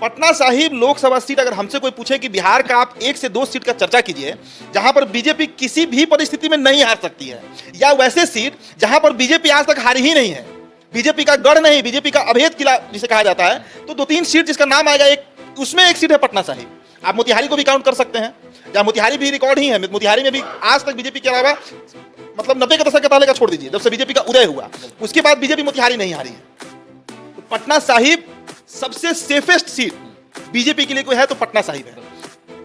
Patna Sahib Lok Sabha seat अगर हमसे कोई पूछे कि बिहार का आप 1 से 2 सीट का चर्चा कीजिए जहां पर बीजेपी किसी भी परिस्थिति में नहीं हार सकती है, या वैसे सीट जहां पर बीजेपी आज तक हारी ही नहीं है, बीजेपी का गढ़ नहीं, बीजेपी का अभेद किला जिसे कहा जाता है, तो 2-3 सीट जिसका नाम आएगा, एक उसमें एक सीट है पटना साहिब। आप मोतिहारी को भी काउंट कर सकते हैं, जहां मोतिहारी भी रिकॉर्ड ही है। मोतिहारी में भी आज तक बीजेपी के अलावा, मतलब 90 के दशक के पहले का छोड़ दीजिए, जब से बीजेपी का उदय हुआ उसके बाद बीजेपी मोतिहारी नहीं हारी है। तो पटना साहिब सबसे सेफेस्ट सीट बीजेपी के लिए कोई है तो पटना साहिब है।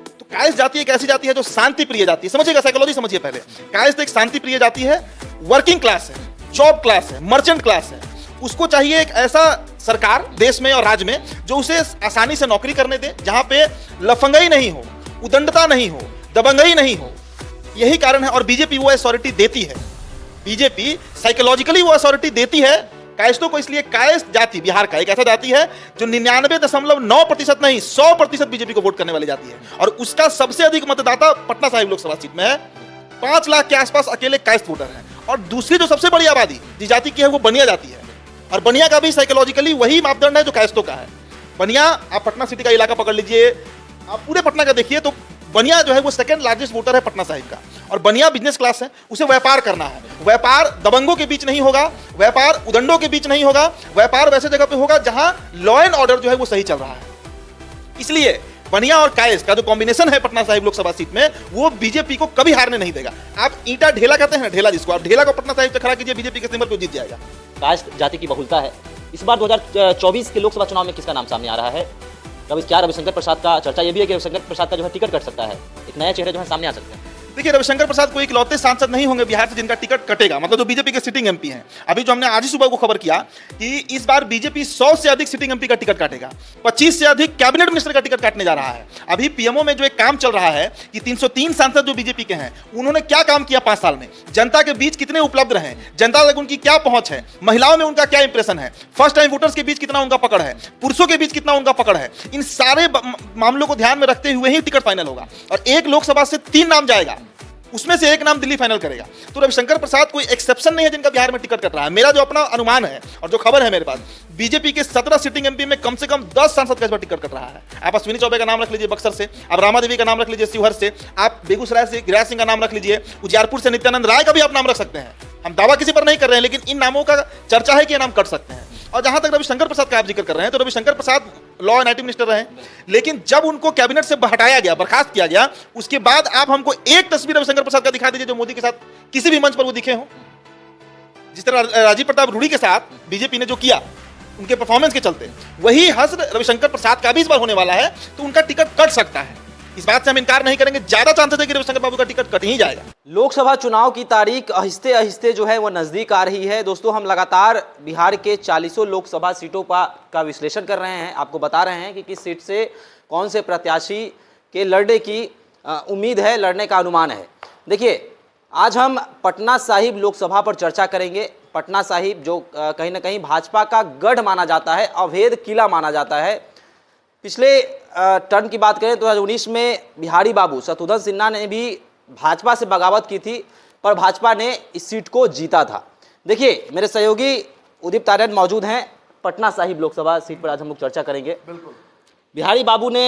तो कायस्थ जाति एक ऐसी जाति है जो शांति प्रिय जाति है। समझिएगा, साइकोलॉजी समझिए पहले। कायस्थ एक शांति प्रिय जाति है, वर्किंग क्लास है, जॉब क्लास है, मर्चेंट क्लास है। उसको चाहिए एक ऐसा सरकार देश में और राज्य में जो उसे आसानी से नौकरी करने दे, जहां पे लफंगई नहीं हो, उदंडता नहीं हो, दबंगई नहीं हो। यही कारण है, और बीजेपी वो अथॉरिटी देती है। बीजेपी साइकोलॉजिकली वो अथॉरिटी देती है कायस्थों को। इसलिए कायस्थ जाति बिहार का एक ऐसा जाति है जो 99.9% नहीं 100% बीजेपी को वोट करने वाली जाति है, और उसका सबसे अधिक मतदाता पटना साहिब लोकसभा सीट में है। 5 लाख के आसपास अकेले कायस्थ वोटर हैं। और दूसरी जो सबसे बड़ी आबादी जिस जाति की है वो बनिया जाति है, और बनिया का भी साइकोलॉजिकली वही मापदंड है जो कायस्थों का है। बनिया, आप पटना सिटी का इलाका पकड़ लीजिए, आप पूरे पटना का देखिए, तो बनिया जो है वो सेकंड लार्जेस्ट वोटर है पटना साहिब का। और बनिया बिजनेस क्लास है, उसे व्यापार करना है। व्यापार दबंगों के बीच नहीं होगा, व्यापार उदंडों के बीच नहीं होगा, व्यापार वैसे जगह पे होगा जहां लॉ एंड ऑर्डर जो है वो सही चल रहा है। इसलिए बनिया और कायस्थ का जो कॉम्बिनेशन है पटना साहिब लोकसभा सीट में, वो बीजेपी को कभी हारने नहीं देगा। आप ईंटा ढेला कहते हैं, ढेला जिसको, आप ढेला को पटना साहिब से खड़ा कीजिए, बीजेपी के सिंबल पे जीत जाएगा। कायस्थ जाति की बहुलता है। इस बार 2024 के लोकसभा चुनाव में किसका नाम सामने आ रहा है? क्या रविशंकर प्रसाद का चर्चा ये भी है कि रविशंकर प्रसाद का जो है टिकट कट सकता है, एक नया चेहरे जो है सामने आ सकते हैं। देखिए, रविशंकर प्रसाद कोई इकलौते सांसद नहीं होंगे बिहार से जिनका टिकट कटेगा, मतलब जो बीजेपी के सिटिंग एमपी हैं। अभी जो हमने आज ही सुबह को खबर किया कि इस बार बीजेपी 100 से अधिक सिटिंग एमपी का टिकट काटेगा, 25 से अधिक कैबिनेट मिनिस्टर का टिकट काटने जा रहा है। अभी पीएमओ में जो एक काम चल रहा है कि 303 सांसद जो बीजेपी के हैं उन्होंने क्या काम किया 5 साल में, जनता के बीच कितने उपलब्ध रहे, जनता तक उनकी क्या पहुंच है, महिलाओं में उनका क्या इंप्रेशन है, फर्स्ट टाइम वोटर्स के बीच कितना उनका पकड़ है, पुरुषों के बीच कितना उनका पकड़ है। इन सारे मामलों को ध्यान में रखते हुए ही टिकट फाइनल होगा, और एक लोकसभा से 3 नाम जाएगा, उसमें से एक नाम दिल्ली फाइनल करेगा। तो रविशंकर प्रसाद कोई एक्सेप्शन नहीं है जिनका बिहार में टिकट कट रहा है। मेरा जो अपना अनुमान है और जो खबर है मेरे पास, बीजेपी के 17 सिटिंग एमपी में कम से कम 10 सांसद का इस बार टिकट कट रहा है। आप अश्विनी चौबे का नाम रख लीजिए बक्सर से, आप रामा देवी का नाम रख लीजिए शिवहर से, आप बेगूसराय से गिरिराज सिंह का नाम रख लीजिए, उजियारपुर से नित्यानंद राय का भी आप नाम रख सकते हैं। हम दावा किसी पर नहीं कर रहे हैं, लेकिन इन नामों का चर्चा है कि ये नाम कट सकते हैं। और जहां तक रविशंकर प्रसाद का आप जिक्र कर रहे हैं, तो रविशंकर प्रसाद लॉ एंड आईटी मिनिस्टर रहे, लेकिन जब उनको कैबिनेट से हटाया गया, बर्खास्त किया गया, उसके बाद आप हमको एक तस्वीर रविशंकर प्रसाद का दिखा दीजिए जो मोदी के साथ किसी भी मंच पर वो दिखे हो। जिस तरह राजीव प्रताप रूडी के साथ बीजेपी ने जो किया उनके परफॉर्मेंस के चलते, वही हश्र रविशंकर प्रसाद का भी इस बार होने वाला है, तो उनका टिकट कट सकता है। इस बात से हम इनकार नहीं करेंगे, ज्यादा चांसेस है कि रविशंकर बाबू का टिकट कट ही जाएगा। लोकसभा चुनाव की तारीख आहिस्ते आहिस्ते जो है वो नजदीक आ रही है। दोस्तों, हम लगातार बिहार के 40 लोकसभा सीटों का विश्लेषण कर रहे हैं, आपको बता रहे हैं कि किस सीट से कौन से प्रत्याशी के लड़ने की उम्मीद है, लड़ने का अनुमान है। देखिए, आज हम पटना साहिब लोकसभा पर चर्चा करेंगे। पटना साहिब जो कहीं ना कहीं भाजपा का गढ़ माना जाता है, अवैध किला माना जाता है। पिछले टर्म की बात करें तो 2019 में बिहारी बाबू शत्रुघ्न सिन्हा ने भी भाजपा से बगावत की थी, पर भाजपा ने इस सीट को जीता था। देखिए, मेरे सहयोगी उदित तारण मौजूद हैं। पटना साहिब लोकसभा सीट पर आज हम लोग चर्चा करेंगे। बिल्कुल, बिहारी बाबू ने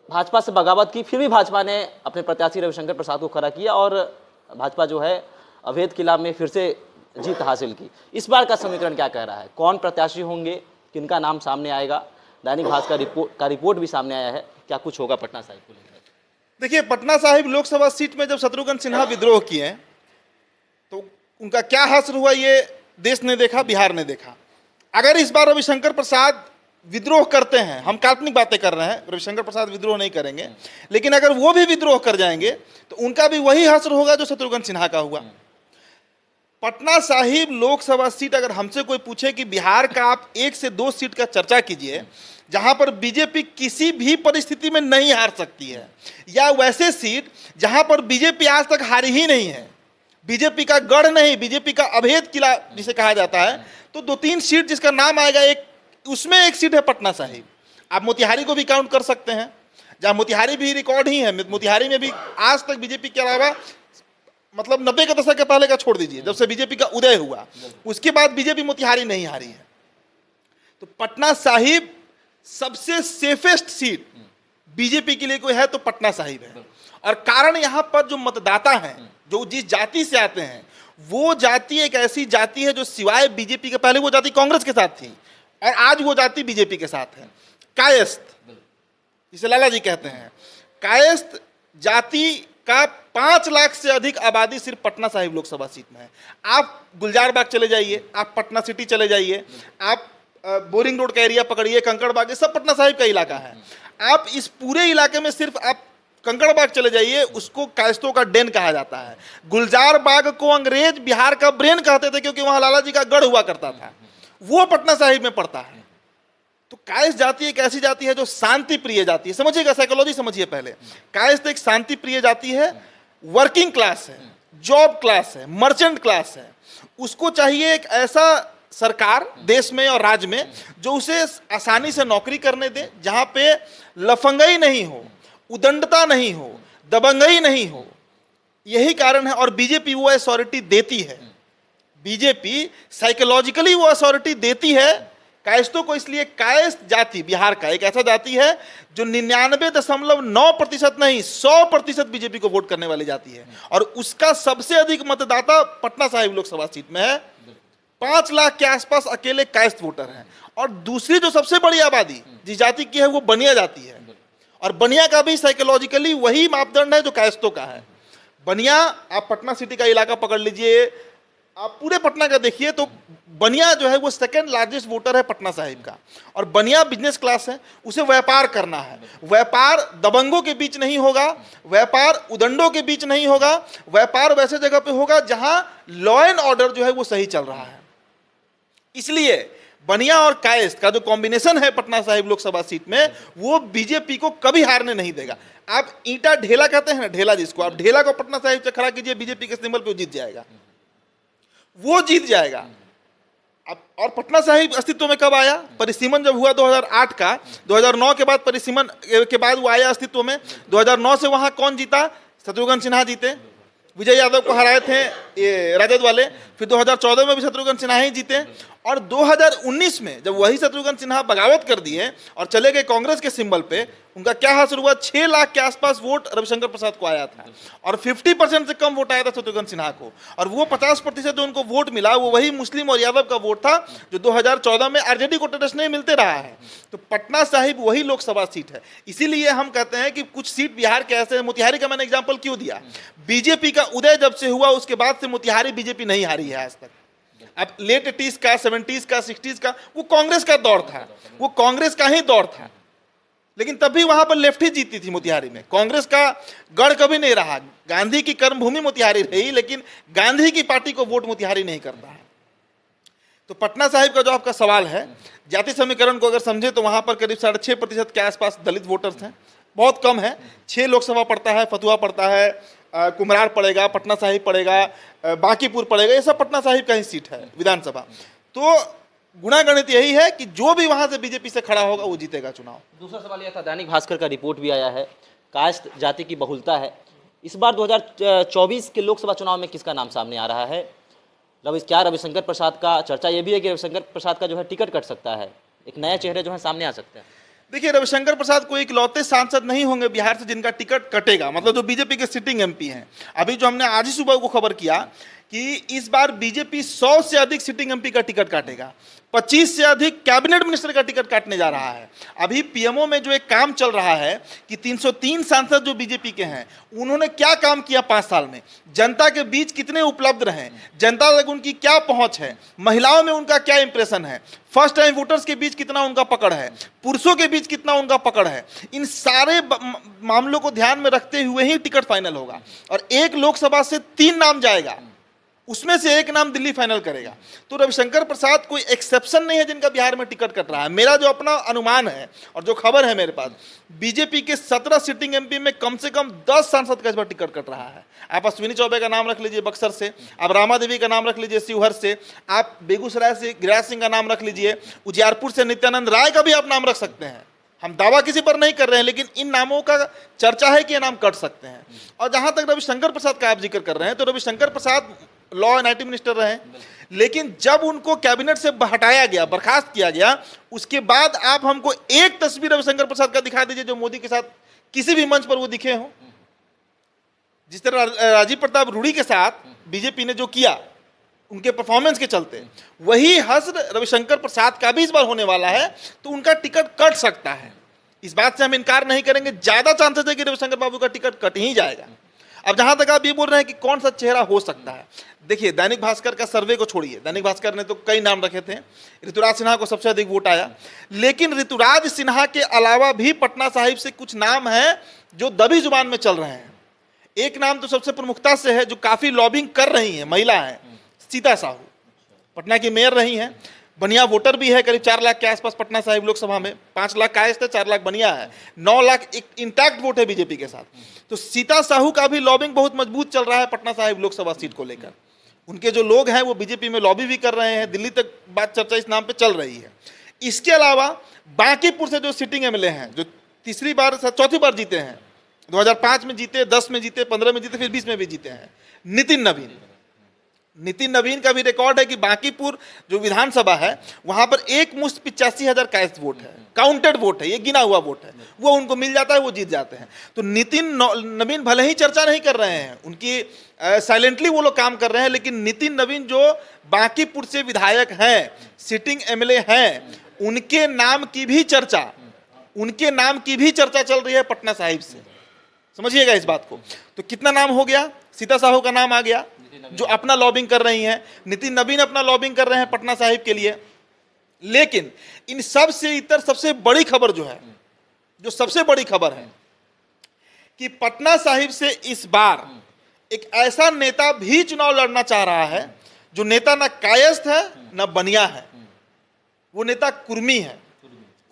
भाजपा से बगावत की, फिर भी भाजपा ने अपने प्रत्याशी रविशंकर प्रसाद को खड़ा किया और भाजपा जो है अवैध किला में फिर से जीत हासिल की। इस बार का समीकरण क्या कह रहा है? कौन प्रत्याशी होंगे, किनका नाम सामने आएगा? दैनिक भास्कर का रिपोर्ट भी सामने आया है। क्या कुछ होगा पटना साहिब को लेकर? देखिए, पटना साहिब लोकसभा सीट में जब शत्रुघ्न सिन्हा विद्रोह किए तो उनका क्या हासिल हुआ ये देश ने देखा, बिहार ने देखा। अगर इस बार रविशंकर प्रसाद विद्रोह करते हैं, हम काल्पनिक बातें कर रहे हैं, रविशंकर प्रसाद विद्रोह नहीं करेंगे, लेकिन अगर वो भी विद्रोह कर जाएंगे तो उनका भी वही हासिल होगा जो शत्रुघ्न सिन्हा का हुआ। पटना साहिब लोकसभा सीट अगर हमसे कोई पूछे कि बिहार का आप 1 से 2 सीट का चर्चा कीजिए जहां पर बीजेपी किसी भी परिस्थिति में नहीं हार सकती है, या वैसे सीट जहां पर बीजेपी आज तक हारी ही नहीं है, बीजेपी का गढ़ नहीं, बीजेपी का अभेद किला जिसे कहा जाता है, तो 2-3 सीट जिसका नाम आएगा, एक उसमें एक सीट है पटना साहिब। आप मोतिहारी को भी काउंट कर सकते हैं, जहां मोतिहारी भी रिकॉर्ड ही है। मोतिहारी में भी आज तक बीजेपी के अलावा, मतलब 90 के दशक के पहले का छोड़ दीजिए, जब से बीजेपी का उदय हुआ उसके बाद बीजेपी मोतिहारी नहीं हारी है। तो पटना साहिब सबसे सेफेस्ट सीट बीजेपी के लिए कोई है तो पटना साहिब है। और कारण यहां पर जो मतदाता हैं, जो जिस जाति से आते हैं, वो जाति एक ऐसी जाति है जो सिवाय बीजेपी के, पहले वो जाति कांग्रेस के साथ थी और आज वो जाति बीजेपी के साथ है। कायस्थ, जिसे लाला जी कहते हैं, कायस्थ जाति का 5 लाख से अधिक आबादी सिर्फ पटना साहिब लोकसभा सीट में है। आप गुलजार बाग चले जाइए, आप पटना सिटी चले जाइए, आप बोरिंग रोड का एरिया पकड़िए, कंकड़बाग, ये सब पटना साहिब का इलाका है। आप इस पूरे इलाके में सिर्फ आप कंकड़बाग चले जाइए, उसको कायस्थों का डेन कहा जाता है। गुलजार बाग को अंग्रेज बिहार का ब्रेन कहते थे क्योंकि वहां लाला जी का गढ़ हुआ करता था, वो पटना साहिब में पड़ता है। तो कायस्थ जाति एक ऐसी जाति है जो शांति प्रिय जाति है। समझिएगा, साइकोलॉजी समझिए पहले। कायस्थ एक शांति प्रिय जाति है, वर्किंग क्लास है, जॉब क्लास है, मर्चेंट क्लास है। उसको चाहिए एक ऐसा सरकार देश में और राज्य में जो उसे आसानी से नौकरी करने दे, जहां पे लफंगई नहीं हो, उदंडता नहीं हो, दबंगई नहीं हो। यही कारण है। और बीजेपी वो अथॉरिटी देती है, बीजेपी साइकोलॉजिकली वो अथॉरिटी देती है कायस्थों को। इसलिए कायस्थ जाति बिहार का एक ऐसा जाति है जो 99.9% नहीं 100% बीजेपी को वोट करने वाली जाति है। और उसका सबसे अधिक मतदाता पटना साहिब लोकसभा सीट में है। 5 लाख के आसपास अकेले कायस्थ वोटर हैं। और दूसरी जो सबसे बड़ी आबादी जिस जाति की है वो बनिया जाति है। और बनिया का भी साइकोलॉजिकली वही मापदंड है जो कायस्थों का है। बनिया, आप पटना सिटी का इलाका पकड़ लीजिए, आप पूरे पटना का देखिए, तो बनिया जो है वो सेकंड लार्जेस्ट वोटर है पटना साहिब का। और बनिया बिजनेस क्लास है, उसे व्यापार करना है। व्यापार दबंगों के बीच नहीं होगा, व्यापार उदंडों के बीच नहीं होगा, व्यापार वैसे जगह पे होगा जहां लॉ एंड ऑर्डर जो है वो सही चल रहा है। इसलिए बनिया और कायस्थ का जो कॉम्बिनेशन है पटना साहिब लोकसभा सीट में, वो बीजेपी को कभी हारने नहीं देगा। आप ईंटा ढेला कहते हैं ना, ढेला जिसको, आप ढेला को पटना साहिब से खड़ा कीजिए बीजेपी के सिंबल पे, वो जीत जाएगा, वो जीत जाएगा। अब और पटना साहिब अस्तित्व में कब आया? परिसीमन जब हुआ 2008 का, 2009 के बाद परिसीमन के बाद वो आया अस्तित्व में। 2009 से वहां कौन जीता? शत्रुघ्न सिन्हा जीते, विजय यादव को हराए थे ये राजद वाले। फिर 2014 में भी शत्रुघ्न सिन्हा ही जीते। और 2019 में जब वही शत्रुघ्न सिन्हा बगावत कर दिए और चले गए कांग्रेस के सिंबल पे, उनका क्या हासिल हुआ? 6 लाख के आसपास वोट रविशंकर प्रसाद को आया था और 50% से कम वोट आया था शत्रुघ्न सिन्हा को। और वो 50% जो उनको वोट मिला वो वही मुस्लिम और यादव का वोट था जो 2014 में आरजेडी को ट्रेडिशनली मिलते रहा है। तो पटना साहिब वही लोकसभा सीट है। इसीलिए हम कहते हैं कि कुछ सीट बिहार के ऐसे, मोतिहारी का मैंने एग्जाम्पल क्यों दिया, बीजेपी का उदय जब से हुआ उसके बाद से मोतिहारी बीजेपी नहीं हारी है आज तक। अब लेट 80s का, 70s का, 60s का वो कांग्रेस का दौर था, वो कांग्रेस का ही दौर था, लेकिन तब भी वहां पर लेफ्ट ही जीती थी मोतिहारी में। कांग्रेस का गढ़ कभी नहीं रहा। गांधी की कर्मभूमि मोतिहारी रही, लेकिन गांधी की पार्टी को वोट मोतिहारी नहीं करता है। तो पटना साहिब का जो आपका सवाल है, जाति समीकरण को अगर समझे तो वहां पर करीब 6.5% के आसपास दलित वोटर्स हैं, बहुत कम है। 6 लोकसभा पड़ता है, फतुहा पड़ता है, कुमरार पड़ेगा, पटना साहिब पड़ेगा, बांकीपुर पड़ेगा, ये सब पटना साहिब का ही सीट है विधानसभा। तो गुणागणित यही है कि जो भी वहां से बीजेपी से खड़ा होगा वो जीतेगा चुनाव। दूसरा सवाल यह था, दैनिक भास्कर का रिपोर्ट भी आया है, कायस्थ जाति की बहुलता है। इस बार 2024 के लोकसभा चुनाव में किसका नाम सामने आ रहा है? क्या रविशंकर प्रसाद का चर्चा ये भी है कि रविशंकर प्रसाद का जो है टिकट कट सकता है, एक नए चेहरे जो है सामने आ सकते हैं। देखिए, रविशंकर प्रसाद कोई इकलौते सांसद नहीं होंगे बिहार से जिनका टिकट कटेगा, मतलब जो बीजेपी के सिटिंग एमपी हैं। अभी जो हमने आज ही सुबह को खबर किया कि इस बार बीजेपी 100 से अधिक सिटिंग एमपी का टिकट काटेगा, 25 से अधिक कैबिनेट मिनिस्टर का टिकट काटने जा रहा है। अभी पीएमओ में जो एक काम चल रहा है कि 303 सांसद जो बीजेपी के हैं उन्होंने क्या काम किया 5 साल में, जनता के बीच कितने उपलब्ध रहे, जनता तक उनकी क्या पहुंच है, महिलाओं में उनका क्या इंप्रेशन है, फर्स्ट टाइम वोटर्स के बीच कितना उनका पकड़ है, पुरुषों के बीच कितना उनका पकड़ है, इन सारे मामलों को ध्यान में रखते हुए ही टिकट फाइनल होगा। और एक लोकसभा से 3 नाम जाएगा, उसमें से एक नाम दिल्ली फाइनल करेगा। तो रविशंकर प्रसाद कोई एक्सेप्शन नहीं है जिनका बिहार में टिकट कट रहा है। मेरा जो अपना अनुमान है और जो खबर है मेरे पास, बीजेपी के 17 सिटिंग एमपी में कम से कम 10 सांसद का इस बार टिकट कट रहा है। आप अश्विनी चौबे का नाम रख लीजिए बक्सर से, आप रामा देवी का नाम रख लीजिए शिवहर से, आप बेगूसराय से गिरिराज सिंह का नाम रख लीजिए, उजियारपुर से नित्यानंद राय का भी आप नाम रख सकते हैं। हम दावा किसी पर नहीं कर रहे हैं, लेकिन इन नामों का चर्चा है कि ये नाम कट सकते हैं। और जहां तक रविशंकर प्रसाद का आप जिक्र कर रहे हैं, तो रविशंकर प्रसाद लॉ एंड आईटी मिनिस्टर रहे, लेकिन जब उनको कैबिनेट से हटाया गया, बर्खास्त किया गया, उसके बाद आप हमको एक तस्वीर रविशंकर प्रसाद का दिखा दीजिए जो मोदी के साथ किसी भी मंच पर वो दिखे हो। जिस तरह राजीव प्रताप रूडी के साथ बीजेपी ने जो किया उनके परफॉर्मेंस के चलते, वही हश्र रविशंकर प्रसाद का भी इस बार होने वाला है, तो उनका टिकट कट सकता है। इस बात से हम इनकार नहीं करेंगे, ज्यादा चांसेस है कि रविशंकर बाबू का टिकट कट ही जाएगा। अब जहां तक आप ये बोल रहे हैं कि कौन सा चेहरा हो सकता है, देखिए दैनिक भास्कर का सर्वे को छोड़िए, दैनिक भास्कर ने तो कई नाम रखे थे, ऋतुराज सिन्हा को सबसे अधिक वोट आया, लेकिन ऋतुराज सिन्हा के अलावा भी पटना साहिब से कुछ नाम हैं जो दबी जुबान में चल रहे हैं। एक नाम तो सबसे प्रमुखता से है, जो काफी लॉबिंग कर रही है, महिला है, सीता साहू, पटना की मेयर रही हैं, बनिया वोटर भी है, करीब 4 लाख के आसपास पटना साहिब लोकसभा में, 5 लाख कायस्थ है, 4 लाख बनिया है, 9 लाख एक इंटैक्ट वोट है बीजेपी के साथ। तो सीता साहू का भी लॉबिंग बहुत मजबूत चल रहा है पटना साहिब लोकसभा सीट को लेकर। उनके जो लोग हैं वो बीजेपी में लॉबी भी कर रहे हैं, दिल्ली तक बात चर्चा इस नाम पे चल रही है। इसके अलावा बांकीपुर से जो सिटिंग एमएलए हैं, जो चौथी बार जीते हैं, 2005 में जीते, 10 में जीते, 15 में जीते, फिर 20 में भी जीते हैं, नितिन नवीन का भी रिकॉर्ड है कि बांकीपुर जो विधानसभा है वहां पर एक मुश्त 85,000 कायस्थ वोट है, काउंटेड वोट है, ये गिना हुआ वोट है, वो उनको मिल जाता है, वो जीत जाते हैं। तो नितिन नवीन भले ही चर्चा नहीं कर रहे हैं, उनकी साइलेंटली वो लोग काम कर रहे हैं, लेकिन नितिन नवीन जो बांकीपुर से विधायक हैं, सिटिंग एमएलए हैं, उनके नाम की भी चर्चा चल रही है पटना साहिब से, समझिएगा इस बात को। तो कितना नाम हो गया, सीता साहू का नाम आ गया जो अपना लॉबिंग कर रही हैं, नितिन नवीन अपना लॉबिंग कर रहे हैं पटना साहिब के लिए। लेकिन इन सब से इतर सबसे बड़ी खबर है कि पटना साहिब से इस बार एक ऐसा नेता भी चुनाव लड़ना चाह रहा है जो नेता ना कायस्थ है ना बनिया है, वो नेता कुर्मी है,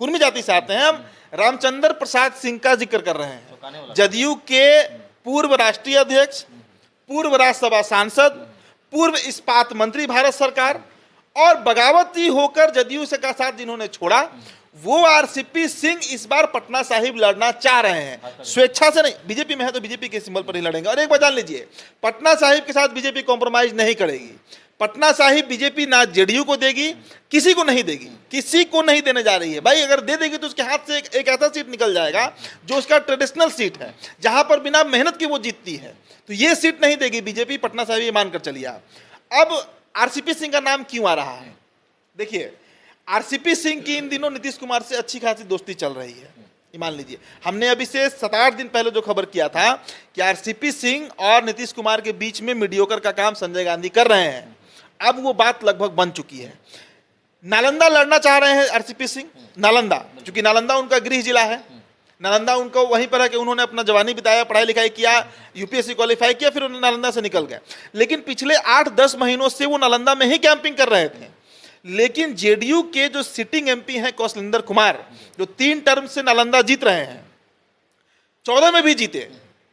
कुर्मी जाति से आते हैं। हम रामचंद्र प्रसाद सिंह का जिक्र कर रहे हैं, जदयू के पूर्व राष्ट्रीय अध्यक्ष, पूर्व राज्यसभा सांसद, पूर्व इस्पात मंत्री भारत सरकार, और बगावती होकर जदयू से का साथ जिन्होंने छोड़ा, वो आरसीपी सिंह इस बार पटना साहिब लड़ना चाह रहे हैं, स्वेच्छा से नहीं। बीजेपी में है तो बीजेपी के सिंबल पर ही लड़ेंगे। और एक बात जान लीजिए, पटना साहिब के साथ बीजेपी कॉम्प्रोमाइज नहीं करेगी। पटना साहिब बीजेपी ना जेडीयू को देगी, किसी को नहीं देगी, किसी को नहीं देने जा रही है। भाई अगर दे देगी तो उसके हाथ से एक ऐसा सीट निकल जाएगा जो उसका ट्रेडिशनल सीट है, जहां पर बिना मेहनत के वो जीतती है। तो ये सीट नहीं देगी बीजेपी पटना साहिब, ये मानकर चलिए आप। अब आरसीपी सिंह का नाम क्यों आ रहा है, देखिए आरसीपी सिंह की इन दिनों नीतीश कुमार से अच्छी खासी दोस्ती चल रही है। मान लीजिए हमने अभी से 7-8 दिन पहले जो खबर किया था कि आरसीपी सिंह और नीतीश कुमार के बीच में मीडियोकर का काम संजय गांधी कर रहे हैं, अब वो बात लगभग बन चुकी है। नालंदा लड़ना चाह रहे हैं आरसीपी सिंह, नालंदा, क्योंकि नालंदा उनका गृह जिला है, नालंदा उनको वहीं पर है कि उन्होंने अपना जवानी बिताया, पढ़ाई लिखाई किया, यूपीएससी क्वालिफाई किया, फिर उन्होंने नालंदा से निकल गए। लेकिन पिछले 8-10 महीनों से वो नालंदा में ही कैंपिंग कर रहे थे। लेकिन जेडीयू के जो सिटिंग एमपी हैं कौशलेंद्र कुमार, जो 3 टर्म से नालंदा जीत रहे हैं, 14 में भी जीते,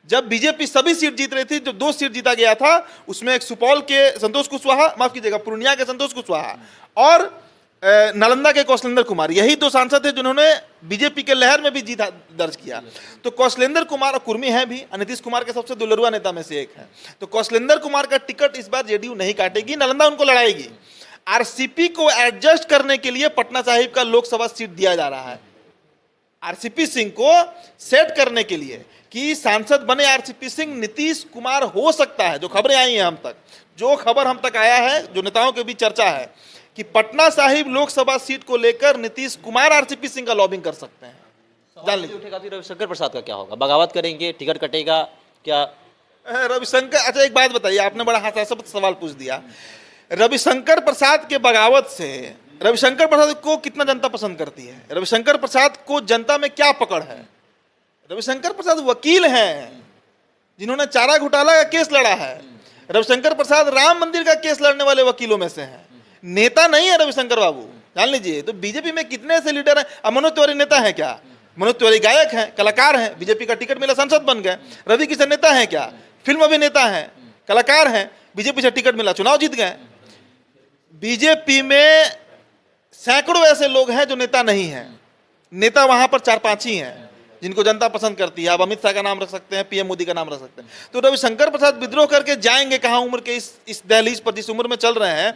जब बीजेपी सभी सीट जीत रही थी, जो 2 सीट जीता गया था उसमें एक सुपौल के संतोष कुशवाहा, माफ कीजिएगा पूर्णिया के संतोष कुशवाहा और नालंदा के कौशलेंद्र कुमार, यही 2 सांसद थे जिन्होंने बीजेपी के लहर में भी जीत दर्ज किया। तो कौशलेंद्र कुमार कुर्मी हैं भी, नीतीश कुमार के सबसे दुलरुआ नेता में से एक है। तो कौशलेंद्र कुमार का टिकट इस बार जेडीयू नहीं काटेगी, नालंदा उनको लड़ाएगी। आरसीपी को एडजस्ट करने के लिए पटना साहिब का लोकसभा सीट दिया जा रहा है, आरसीपी सिंह को सेट करने के लिए कि सांसद बने आरसीपी सिंह। नीतीश कुमार हो सकता है, जो खबरें आई हैं हम तक, जो खबर हम तक आया है, जो नेताओं के बीच चर्चा है कि पटना साहिब लोकसभा सीट को लेकर नीतीश कुमार आरसीपी सिंह का लॉबिंग कर सकते हैं। जान लीजिए उठेगा तो रविशंकर प्रसाद का क्या होगा, बगावत करेंगे, टिकट कटेगा क्या रविशंकर? अच्छा एक बात बताइए, आपने बड़ा हास्यास्पद सवाल पूछ दिया। रविशंकर प्रसाद के बगावत से रविशंकर प्रसाद को कितना जनता पसंद करती है? रविशंकर प्रसाद को जनता में क्या पकड़ है? रविशंकर प्रसाद वकील हैं जिन्होंने चारा घोटाला का केस लड़ा है। रविशंकर प्रसाद राम मंदिर का केस लड़ने वाले वकीलों में से हैं, नेता नहीं है रविशंकर बाबू, जान लीजिए। तो बीजेपी में कितने ऐसे लीडर हैं? मनोज तिवारी नेता है क्या? मनोज तिवारी गायक हैं, कलाकार हैं, बीजेपी का टिकट मिला सांसद बन गए। रवि किशन नेता है क्या? फिल्म अभिनेता हैं, कलाकार हैं, बीजेपी से टिकट मिला, चुनाव जीत गए। बीजेपी में सैकड़ों ऐसे लोग हैं जो नेता नहीं हैं, नेता वहां पर 4-5 ही हैं जिनको जनता पसंद करती है। आप अमित शाह का नाम रख सकते हैं, पीएम मोदी का नाम रख सकते हैं। तो रविशंकर प्रसाद विद्रोह करके जाएंगे कहां? उम्र के इस दहलीज पर जिस उम्र में चल रहे हैं,